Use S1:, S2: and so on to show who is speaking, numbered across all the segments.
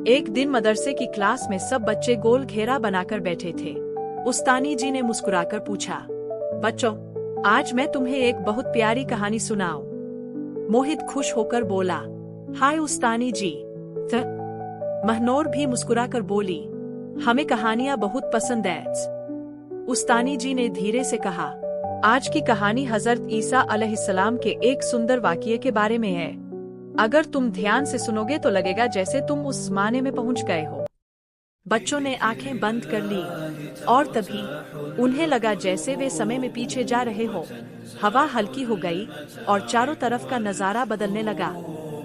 S1: एक दिन मदरसे की क्लास में सब बच्चे गोल घेरा बनाकर बैठे थे। उस्तानी जी ने मुस्कुराकर पूछा, बच्चों, आज मैं तुम्हें एक बहुत प्यारी कहानी सुनाऊं। मोहित खुश होकर बोला, हाय उस्तानी जी। महनूर भी मुस्कुराकर बोली, हमें कहानियां बहुत पसंद है। उस्तानी जी ने धीरे से कहा, आज की कहानी हजरत ईसा अलैहिस्सलाम के एक सुंदर वाक़ये के बारे में है। अगर तुम ध्यान से सुनोगे तो लगेगा जैसे तुम उस ज़माने में पहुंच गए हो। बच्चों ने आंखें बंद कर ली और तभी उन्हें लगा जैसे वे समय में पीछे जा रहे हो। हवा हल्की हो गई और चारों तरफ का नजारा बदलने लगा।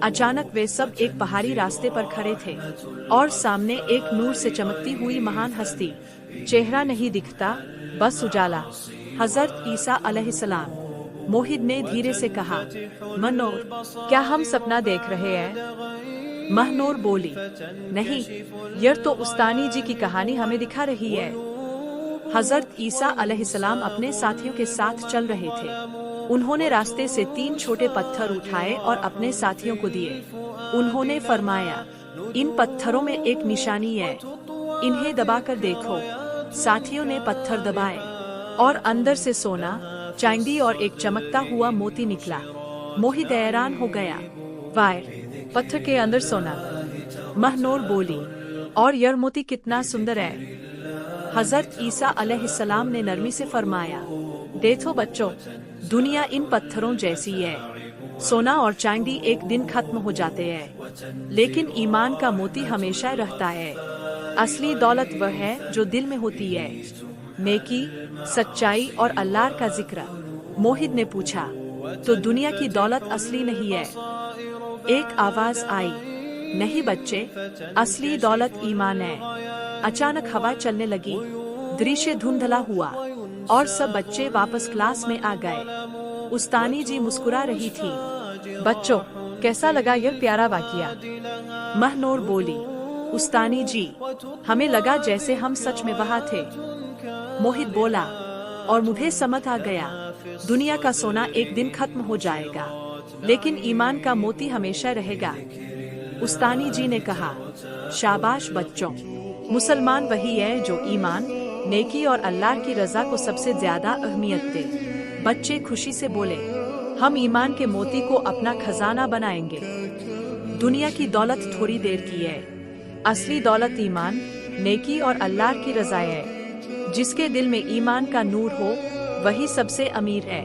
S1: अचानक वे सब एक पहाड़ी रास्ते पर खड़े थे और सामने एक नूर से चमकती हुई महान हस्ती, चेहरा नहीं दिखता, बस उजाला, हजरत ईसा अलैहिस्सलाम। मोहित ने धीरे से कहा, महनूर, क्या हम सपना देख रहे हैं? महनूर बोली, नहीं, यह तो उस्तानी जी की कहानी हमें दिखा रही है। हजरत ईसा अलैहिस्सलाम अपने साथियों के साथ चल रहे थे। उन्होंने रास्ते से 3 छोटे पत्थर उठाए और अपने साथियों को दिए। उन्होंने फरमाया, इन पत्थरों में एक निशानी है, इन्हें दबाकर देखो। साथियों ने पत्थर दबाए और अंदर से सोना, चांदी और एक चमकता हुआ मोती निकला। मोहित हैरान हो गया, वाह, पत्थर के अंदर सोना। महनूर बोली, और यह मोती कितना सुंदर है। हजरत ईसा अलैहिस्सलाम ने नरमी से फरमाया, देखो बच्चों, दुनिया इन पत्थरों जैसी है। सोना और चांदी एक दिन खत्म हो जाते हैं, लेकिन ईमान का मोती हमेशा रहता है। असली दौलत वह है जो दिल में होती है, नेकी, सच्चाई और अल्लाह का जिक्र। मोहित ने पूछा, तो दुनिया की दौलत असली नहीं है? एक आवाज आई, नहीं बच्चे, असली दौलत ईमान है। अचानक हवा चलने लगी, दृश्य धुंधला हुआ और सब बच्चे वापस क्लास में आ गए। उस्तानी जी मुस्कुरा रही थी, बच्चों, कैसा लगा यह प्यारा वाकया? महनूर बोली, उस्तानी जी, हमें लगा जैसे हम सच में वहाँ थे। मोहित बोला, और मुझे समझ आ गया, दुनिया का सोना एक दिन खत्म हो जाएगा, लेकिन ईमान का मोती हमेशा रहेगा। उस्तानी जी ने कहा, शाबाश बच्चों, मुसलमान वही है जो ईमान, नेकी और अल्लाह की रजा को सबसे ज्यादा अहमियत दे। बच्चे खुशी से बोले, हम ईमान के मोती को अपना खजाना बनाएंगे। दुनिया की दौलत थोड़ी देर की है, असली दौलत ईमान, नेकी और अल्लाह की रजा है। जिसके दिल में ईमान का नूर हो, वही सबसे अमीर है।